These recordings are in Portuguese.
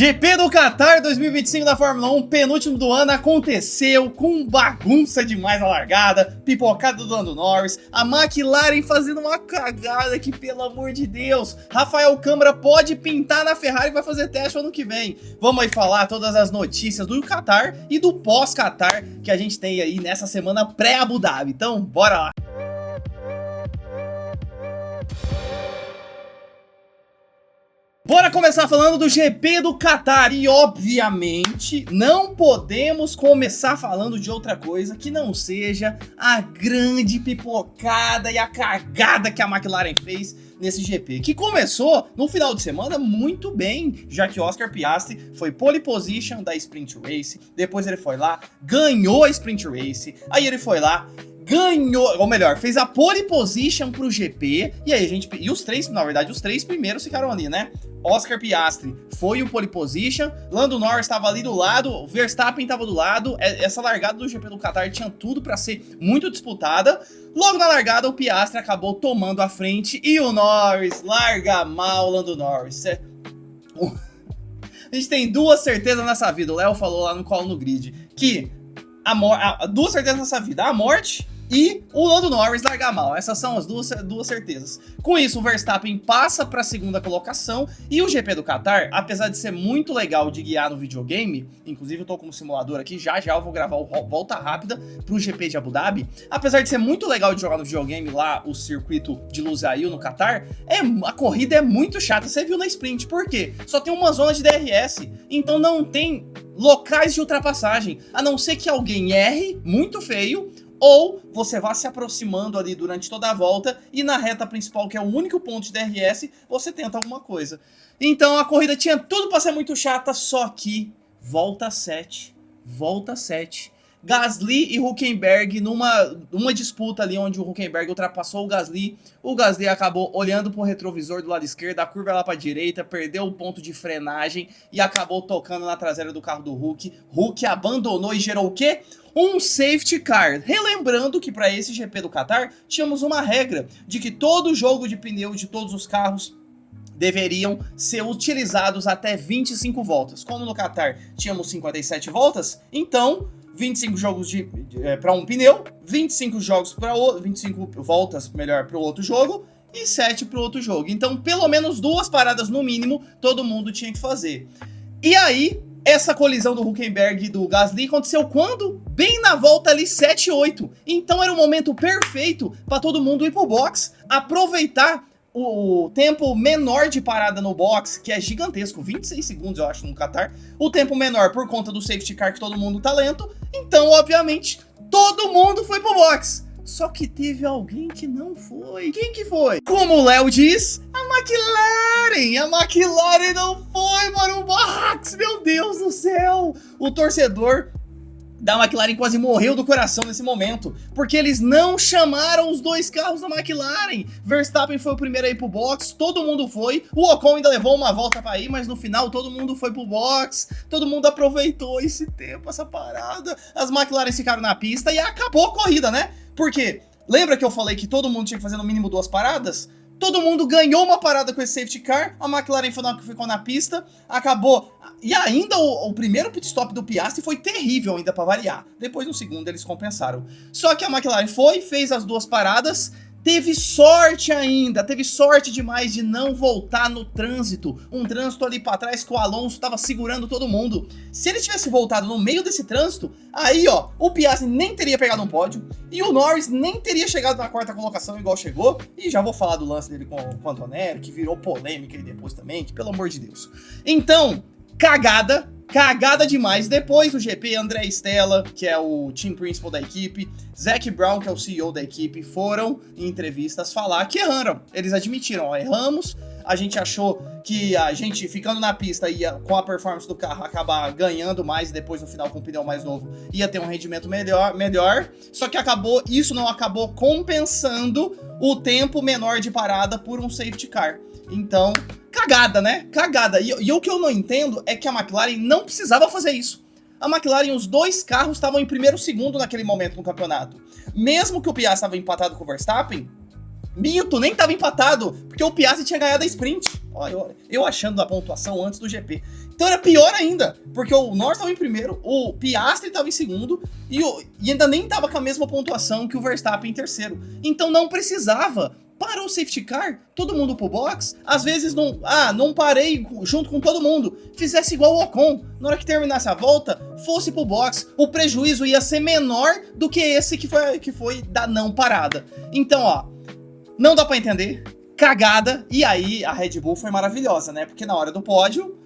GP do Qatar 2025 da Fórmula 1, penúltimo do ano, aconteceu com bagunça demais na largada, pipocada do Lando Norris, a McLaren fazendo uma cagada que, pelo amor de Deus, Rafael Câmara pode pintar na Ferrari e vai fazer teste ano que vem. Vamos aí falar todas as notícias do Qatar e do pós-Qatar que a gente tem aí nessa semana pré-Abu Dhabi. Então, bora lá! Bora começar falando do GP do Qatar e, obviamente, não podemos começar falando de outra coisa que não seja a grande pipocada e a cagada que a McLaren fez nesse GP, que começou no final de semana muito bem, já que Oscar Piastri foi pole position da Sprint Race, depois ele foi lá, ganhou a Sprint Race, aí ele foi lá, ganhou, ou melhor, fez a pole position pro GP, e aí os três primeiros ficaram ali, né? Oscar Piastri foi o pole position, Lando Norris estava ali do lado, Verstappen estava do lado. Essa largada do GP do Qatar tinha tudo para ser muito disputada. Logo na largada, o Piastri acabou tomando a frente e o Norris larga mal, Lando Norris. A gente tem duas certezas nessa vida, o Léo falou lá no call no grid, que duas certezas nessa vida, a morte e o Lando Norris largar mal. Essas são as duas certezas. Com isso, o Verstappen passa para a segunda colocação e o GP do Qatar, apesar de ser muito legal de guiar no videogame, inclusive eu tô com um simulador aqui, já eu vou gravar o volta rápida pro GP de Abu Dhabi, apesar de ser muito legal de jogar no videogame lá, o circuito de Lusail no Qatar, a corrida é muito chata, você viu na sprint, por quê? Só tem uma zona de DRS, então não tem locais de ultrapassagem, a não ser que alguém erre muito feio, ou você vá se aproximando ali durante toda a volta e na reta principal, que é o único ponto de DRS, você tenta alguma coisa. Então a corrida tinha tudo para ser muito chata, só que volta 7. Gasly e Hülkenberg numa disputa ali onde o Hülkenberg ultrapassou o Gasly acabou olhando pro retrovisor do lado esquerdo, a curva lá pra direita, perdeu o ponto de frenagem e acabou tocando na traseira do carro do Hulk. Hulk abandonou e gerou o quê? Um safety car. Relembrando que para esse GP do Qatar tínhamos uma regra de que todo jogo de pneu de todos os carros deveriam ser utilizados até 25 voltas. Como no Qatar tínhamos 57 voltas, então 25 jogos para um pneu, 25 voltas para o outro jogo e 7 para o outro jogo. Então, pelo menos 2 paradas no mínimo todo mundo tinha que fazer. E aí, essa colisão do Hülkenberg e do Gasly aconteceu quando? Bem na volta ali 7-8. Então era o momento perfeito para todo mundo ir pro box, aproveitar o tempo menor de parada no box, que é gigantesco, 26 segundos eu acho no Qatar, o tempo menor por conta do safety car que todo mundo tá lento, então obviamente todo mundo foi pro box. Só que teve alguém que não foi. Quem que foi? Como o Léo diz, a McLaren não foi para o box, meu Deus do céu. O torcedor da McLaren quase morreu do coração nesse momento, porque eles não chamaram os 2 carros da McLaren. Verstappen foi o primeiro a ir pro box, todo mundo foi, o Ocon ainda levou uma volta pra ir, mas no final todo mundo foi pro box, todo mundo aproveitou esse tempo, essa parada, as McLaren ficaram na pista e acabou a corrida, né? Porque, lembra que eu falei que todo mundo tinha que fazer no mínimo 2 paradas? Todo mundo ganhou uma parada com esse safety car, a McLaren ficou na pista, acabou. E ainda o primeiro pit stop do Piastri foi terrível ainda para variar. Depois no segundo eles compensaram. Só que a McLaren fez as 2 paradas, teve sorte demais de não voltar no trânsito. Um trânsito ali para trás que o Alonso estava segurando todo mundo. Se ele tivesse voltado no meio desse trânsito, aí ó, o Piastri nem teria pegado um pódio e o Norris nem teria chegado na 4ª colocação igual chegou. E já vou falar do lance dele com o Antonelli, que virou polêmica aí depois também, que pelo amor de Deus. Então, cagada demais. Depois do GP, André Stella, que é o team principal da equipe, Zac Brown, que é o CEO da equipe, foram em entrevistas falar que erraram. Eles admitiram, ó, erramos, a gente achou que a gente ficando na pista ia, com a performance do carro, acabar ganhando mais e depois no final com o pneu mais novo ia ter um rendimento melhor. Só que isso não acabou compensando o tempo menor de parada por um safety car. Então, cagada, né? Cagada. E o que eu não entendo é que a McLaren não precisava fazer isso. A McLaren, os 2 carros estavam em primeiro e segundo naquele momento no campeonato. Mesmo que o Piastri estava empatado com o Verstappen, Minto, nem tava empatado, porque o Piastri tinha ganhado a sprint. Olha, eu achando a pontuação antes do GP. Então era pior ainda, porque o Norris estava em primeiro, o Piastri estava em segundo e ainda nem estava com a mesma pontuação que o Verstappen em terceiro. Então não precisava. Parou o safety car, todo mundo pro box, às vezes não parei junto com todo mundo, fizesse igual o Ocon, na hora que terminasse a volta, fosse pro box, o prejuízo ia ser menor do que esse que foi da não parada. Então, ó, não dá pra entender, cagada, e aí a Red Bull foi maravilhosa, né, porque na hora do pódio,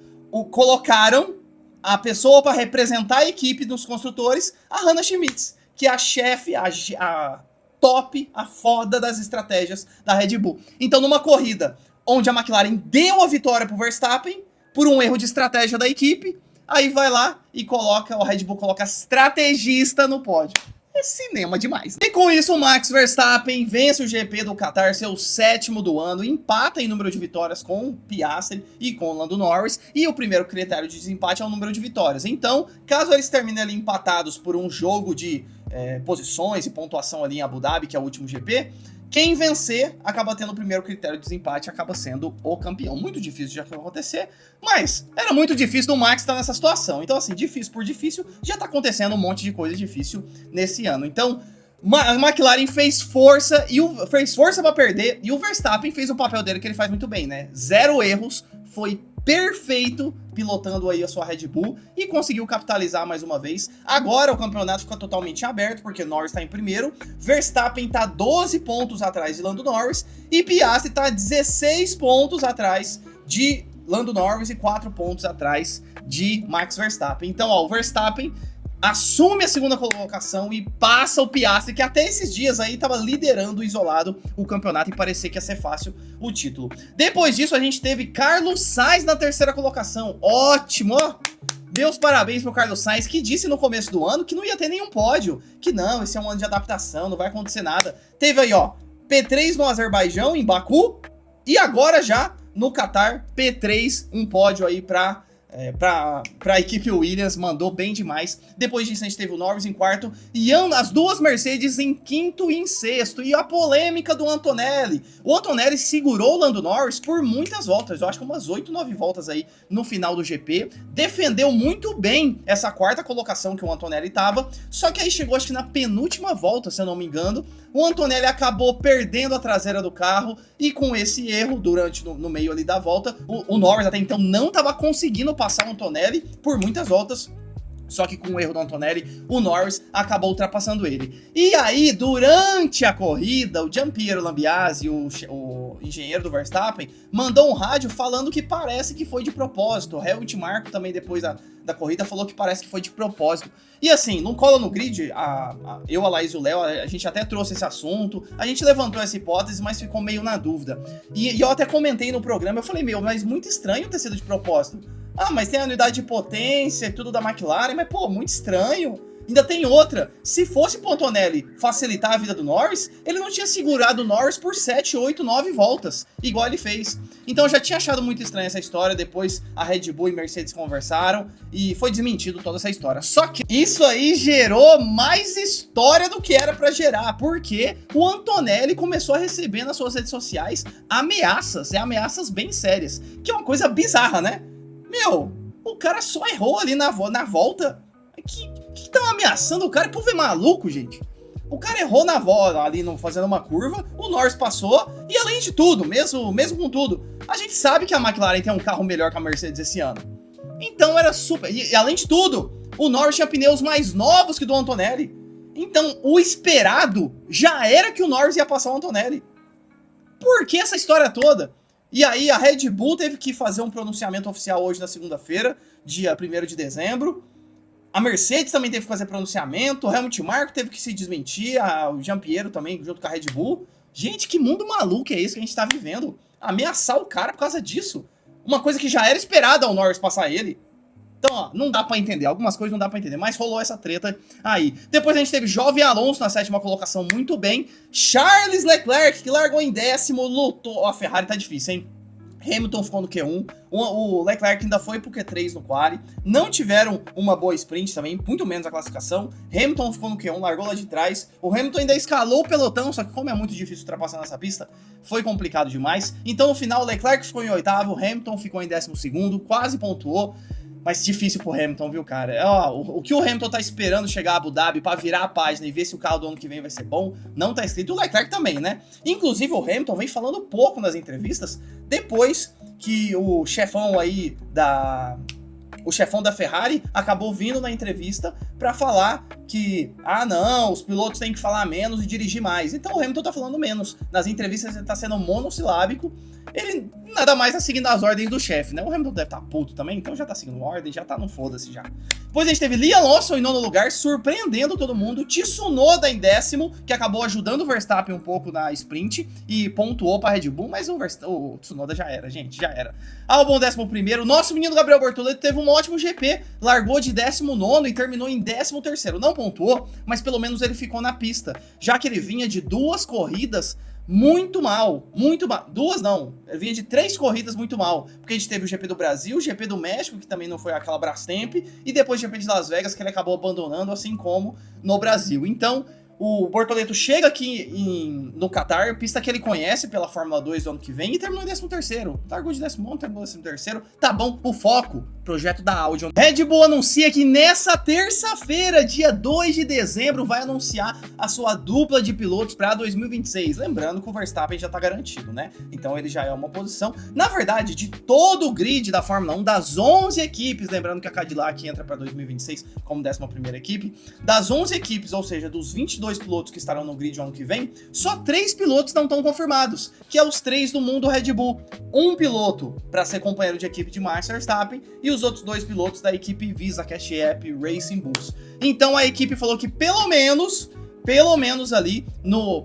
colocaram a pessoa para representar a equipe dos construtores, a Hannah Schmitz, que é a chefe, a top, a foda das estratégias da Red Bull. Então, numa corrida onde a McLaren deu a vitória pro Verstappen, por um erro de estratégia da equipe, aí vai lá e o Red Bull coloca estrategista no pódio. É cinema demais. E com isso, o Max Verstappen vence o GP do Qatar, seu 7º do ano, empata em número de vitórias com o Piastri e com o Lando Norris, e o primeiro critério de desempate é o número de vitórias. Então, caso eles terminem ali empatados por um jogo de posições e pontuação ali em Abu Dhabi, que é o último GP, quem vencer acaba tendo o primeiro critério de desempate, acaba sendo o campeão. Muito difícil de acontecer, mas era muito difícil do Max estar nessa situação. Então, assim, difícil por difícil, já tá acontecendo um monte de coisa difícil nesse ano. Então, a McLaren fez força para perder, e o Verstappen fez o papel dele que ele faz muito bem, né? 0 erros, foi perfeito pilotando aí a sua Red Bull e conseguiu capitalizar mais uma vez. Agora o campeonato fica totalmente aberto, porque Norris está em primeiro, Verstappen está 12 pontos atrás de Lando Norris e Piastri está 16 pontos atrás de Lando Norris e 4 pontos atrás de Max Verstappen. Então, ó, o Verstappen assume a segunda colocação e passa o Piastri, que até esses dias aí estava liderando isolado o campeonato e parecia que ia ser fácil o título. Depois disso, a gente teve Carlos Sainz na terceira colocação. Ótimo, ó! Meus parabéns pro Carlos Sainz, que disse no começo do ano que não ia ter nenhum pódio, que não, esse é um ano de adaptação, não vai acontecer nada. Teve aí, ó, P3 no Azerbaijão, em Baku, e agora já no Qatar, P3, um pódio aí pra equipe Williams, mandou bem demais. Depois disso a gente teve o Norris em quarto e as duas Mercedes em quinto e em sexto. E a polêmica do Antonelli. O Antonelli segurou o Lando Norris por muitas voltas, eu acho que umas 8, 9 voltas aí no final do GP. Defendeu muito bem essa quarta colocação que o Antonelli tava, só que aí chegou acho que na penúltima volta, se eu não me engano, o Antonelli acabou perdendo a traseira do carro e com esse erro, no meio ali da volta, o Norris até então não estava conseguindo passar o Antonelli por muitas voltas, só que com o erro do Antonelli, o Norris acabou ultrapassando ele. E aí, durante a corrida, o Gianpiero Lambiase, o engenheiro do Verstappen, mandou um rádio falando que parece que foi de propósito. O Helmut Marko também, depois da corrida, falou que parece que foi de propósito. E assim, não cola no grid, eu, a Laís e o Léo, a gente até trouxe esse assunto, a gente levantou essa hipótese, mas ficou meio na dúvida. E eu até comentei no programa, eu falei, mas muito estranho ter sido de propósito. Ah, mas tem a unidade de potência e tudo da McLaren, mas pô, muito estranho. Ainda tem outra, se fosse pro Antonelli facilitar a vida do Norris, ele não tinha segurado o Norris por 7, 8, 9 voltas, igual ele fez. Então eu já tinha achado muito estranha essa história, depois a Red Bull e Mercedes conversaram e foi desmentido toda essa história. Só que isso aí gerou mais história do que era pra gerar, porque o Antonelli começou a receber nas suas redes sociais ameaças, e ameaças bem sérias, que é uma coisa bizarra, né? Meu, o cara só errou ali na volta. Que tão ameaçando o cara? O povo é maluco, gente. O cara errou na volta ali, fazendo uma curva, o Norris passou, e além de tudo, mesmo com tudo, a gente sabe que a McLaren tem um carro melhor que a Mercedes esse ano. Então era super... E além de tudo, o Norris tinha pneus mais novos que o do Antonelli. Então o esperado já era que o Norris ia passar o Antonelli. Por que essa história toda? E aí a Red Bull teve que fazer um pronunciamento oficial hoje na segunda-feira, dia 1º de dezembro. A Mercedes também teve que fazer pronunciamento, o Helmut Marko teve que se desmentir, o Gianpiero também, junto com a Red Bull. Gente, que mundo maluco é esse que a gente tá vivendo? Ameaçar o cara por causa disso. Uma coisa que já era esperada ao Norris passar ele. Então, ó, não dá pra entender. Algumas coisas não dá pra entender, mas rolou essa treta aí. Depois a gente teve Jovem Alonso na 7ª colocação, muito bem. Charles Leclerc, que largou em 10º, lutou. Ó, a Ferrari tá difícil, hein? Hamilton ficou no Q1, o Leclerc ainda foi pro Q3 no quali, não tiveram uma boa sprint também, muito menos a classificação. Hamilton ficou no Q1, largou lá de trás, o Hamilton ainda escalou o pelotão, só que como é muito difícil ultrapassar nessa pista, foi complicado demais. Então no final o Leclerc ficou em oitavo, Hamilton ficou em 12º, quase pontuou. Mas difícil pro Hamilton, viu, cara? O que o Hamilton tá esperando chegar a Abu Dhabi pra virar a página e ver se o carro do ano que vem vai ser bom, não tá escrito. O Leclerc também, né? Inclusive o Hamilton vem falando pouco nas entrevistas, depois que o chefão aí o chefão da Ferrari acabou vindo na entrevista pra falar que, não, os pilotos têm que falar menos e dirigir mais. Então o Hamilton tá falando menos. Nas entrevistas ele tá sendo monossilábico. Ele nada mais tá seguindo as ordens do chefe, né? O Hamilton deve estar puto também, então já tá seguindo ordem, já tá no foda-se já. Depois a gente teve Liam Lawson em 9º lugar, surpreendendo todo mundo. Tsunoda em 10º, que acabou ajudando o Verstappen um pouco na sprint e pontuou pra Red Bull, mas o Tsunoda já era, gente, já era. Albon 11º, nosso menino Gabriel Bortoleto teve um ótimo GP, largou de 19º e terminou em 13º. Não pontuou, mas pelo menos ele ficou na pista, já que ele vinha de 2 corridas muito mal, duas não, ele vinha de 3 corridas muito mal, porque a gente teve o GP do Brasil, o GP do México, que também não foi aquela Brastemp, e depois o GP de Las Vegas, que ele acabou abandonando, assim como no Brasil. Então, o Bortoleto chega aqui no Qatar, pista que ele conhece pela Fórmula 2 do ano que vem, e terminou em 13º. Largou de 10º, terminou em 13º. Tá bom, o foco, projeto da Audi. Red Bull anuncia que nessa terça-feira, dia 2 de dezembro, vai anunciar a sua dupla de pilotos para 2026. Lembrando que o Verstappen já tá garantido, né? Então ele já é uma posição. Na verdade, de todo o grid da Fórmula 1, das 11 equipes, lembrando que a Cadillac entra para 2026 como 11ª equipe, das 11 equipes, ou seja, dos 22 pilotos que estarão no grid o ano que vem, só 3 pilotos não estão confirmados, que é os 3 do mundo Red Bull. Um piloto para ser companheiro de equipe de Max Verstappen e os outros 2 pilotos da equipe Visa Cash App Racing Bulls. Então a equipe falou que pelo menos ali,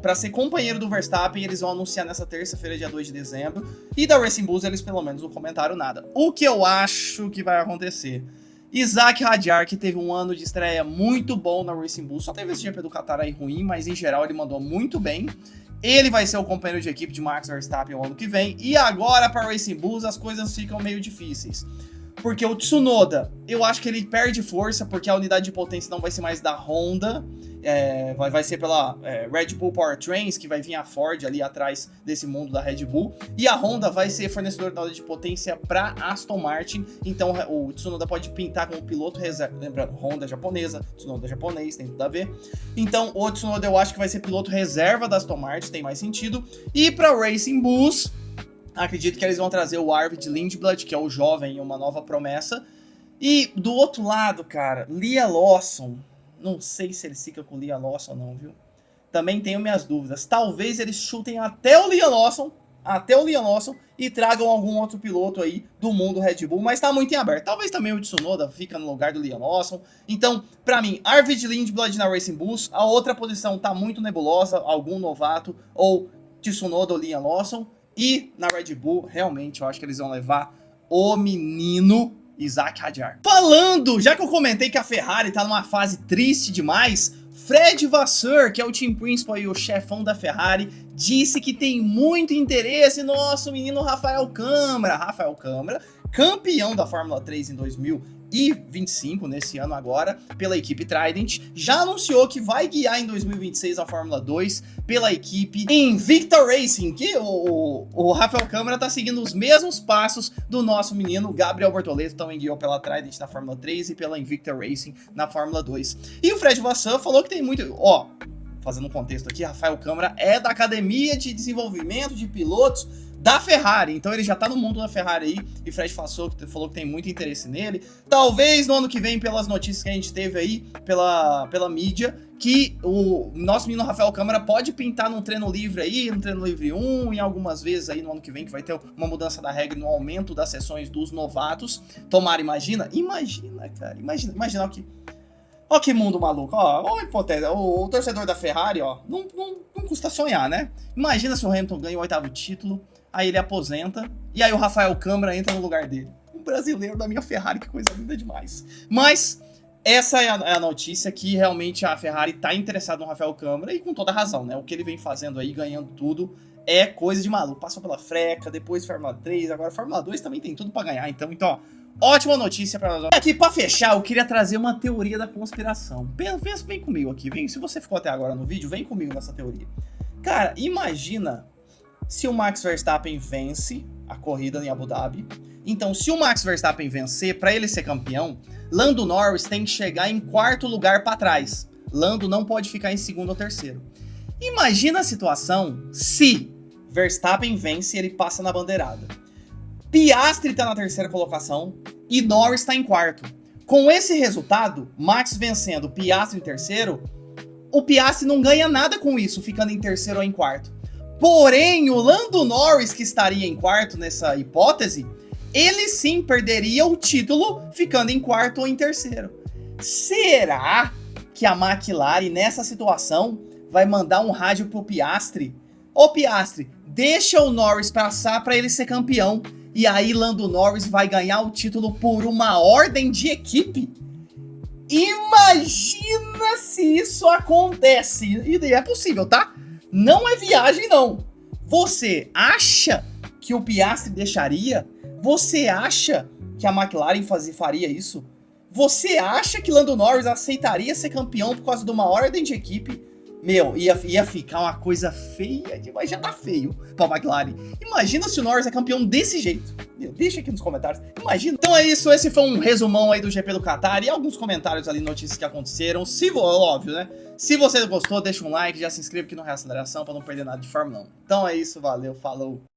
para ser companheiro do Verstappen, eles vão anunciar nessa terça-feira, dia 2 de dezembro, e da Racing Bulls eles pelo menos não comentaram nada. O que eu acho que vai acontecer? Isaac Hadjar, que teve um ano de estreia muito bom na Racing Bull, só teve esse GP do Qatar aí ruim, mas em geral ele mandou muito bem. Ele vai ser o companheiro de equipe de Max Verstappen o ano que vem, e agora para Racing Bulls as coisas ficam meio difíceis. Porque o Tsunoda, eu acho que ele perde força, porque a unidade de potência não vai ser mais da Honda, vai ser pela Red Bull Powertrains, que vai vir a Ford ali atrás desse mundo da Red Bull, e a Honda vai ser fornecedor da unidade de potência para Aston Martin, então o Tsunoda pode pintar como piloto reserva, lembrando, Honda japonesa, Tsunoda japonês, tem tudo a ver, então o Tsunoda eu acho que vai ser piloto reserva da Aston Martin, tem mais sentido, e para Racing Bulls, acredito que eles vão trazer o Arvid Lindblad, que é o jovem, uma nova promessa. E do outro lado, cara, Liam Lawson. Não sei se eles ficam com o Liam Lawson ou não, viu? Também tenho minhas dúvidas. Talvez eles chutem até o Liam Lawson e tragam algum outro piloto aí do mundo Red Bull, mas tá muito em aberto. Talvez também o Tsunoda fica no lugar do Liam Lawson. Então, pra mim, Arvid Lindblad na Racing Bulls. A outra posição tá muito nebulosa, algum novato ou Tsunoda ou Liam Lawson. E na Red Bull, realmente, eu acho que eles vão levar o menino Isaac Hadjar. Falando, já que eu comentei que a Ferrari tá numa fase triste demais, Fred Vasseur, que é o team principal e o chefão da Ferrari, disse que tem muito interesse no nosso menino Rafael Câmara. Rafael Câmara, campeão da Fórmula 3 em 2025, nesse ano agora, pela equipe Trident, já anunciou que vai guiar em 2026 a Fórmula 2 pela equipe Invicta Racing, que o Rafael Câmara tá seguindo os mesmos passos do nosso menino Gabriel Bortoleto, também guiou pela Trident na Fórmula 3 e pela Invicta Racing na Fórmula 2. E o Fred Vasseur falou que tem muito... fazendo um contexto aqui, Rafael Câmara é da Academia de Desenvolvimento de Pilotos da Ferrari, então ele já tá no mundo da Ferrari aí, e Fred falou que tem muito interesse nele. Talvez no ano que vem, pelas notícias que a gente teve aí, pela mídia, que o nosso menino Rafael Câmara pode pintar num treino livre aí, no treino livre 1, e algumas vezes aí no ano que vem, que vai ter uma mudança da regra no aumento das sessões dos novatos. Tomara, imagina, cara, imagina o que... Ó que mundo maluco, ó hipotética, o torcedor da Ferrari, não custa sonhar, né? Imagina se o Hamilton ganha o 8º título, aí ele aposenta, e aí o Rafael Câmara entra no lugar dele. Um brasileiro da minha Ferrari, que coisa linda demais. Mas essa é a notícia, que realmente a Ferrari tá interessada no Rafael Câmara, e com toda razão, né? O que ele vem fazendo aí, ganhando tudo, é coisa de maluco. Passou pela freca, depois Fórmula 3, agora Fórmula 2 também tem tudo pra ganhar. Então, ó, ótima notícia pra nós. Aqui, pra fechar, eu queria trazer uma teoria da conspiração. Pensa, vem comigo aqui, vem. Se você ficou até agora no vídeo, vem comigo nessa teoria. Cara, imagina se o Max Verstappen vence a corrida em Abu Dhabi. Então, se o Max Verstappen vencer, pra ele ser campeão, Lando Norris tem que chegar em quarto lugar pra trás. Lando não pode ficar em segundo ou terceiro. Imagina a situação se Verstappen vence e ele passa na bandeirada. Piastri tá na terceira colocação e Norris tá em quarto. Com esse resultado, Max vencendo, Piastri em terceiro, o Piastri não ganha nada com isso, ficando em terceiro ou em quarto. Porém, o Lando Norris, que estaria em quarto nessa hipótese, ele sim perderia o título ficando em quarto ou em terceiro. Será que a McLaren, nessa situação, vai mandar um rádio pro Piastri? Ô Piastri, deixa o Norris passar para ele ser campeão. E aí Lando Norris vai ganhar o título por uma ordem de equipe? Imagina se isso acontece. E é possível, tá? Não é viagem, não. Você acha que o Piastri deixaria? Você acha que a McLaren faria isso? Você acha que Lando Norris aceitaria ser campeão por causa de uma ordem de equipe? Meu, ia ficar uma coisa feia demais. Já tá feio pra McLaren. Imagina se o Norris é campeão desse jeito. Meu, deixa aqui nos comentários. Imagina. Então é isso. Esse foi um resumão aí do GP do Qatar. E alguns comentários ali, notícias que aconteceram. Óbvio, né? Se você gostou, deixa um like. Já se inscreve aqui no Reaceleração pra não perder nada de Fórmula 1. Então é isso. Valeu. Falou.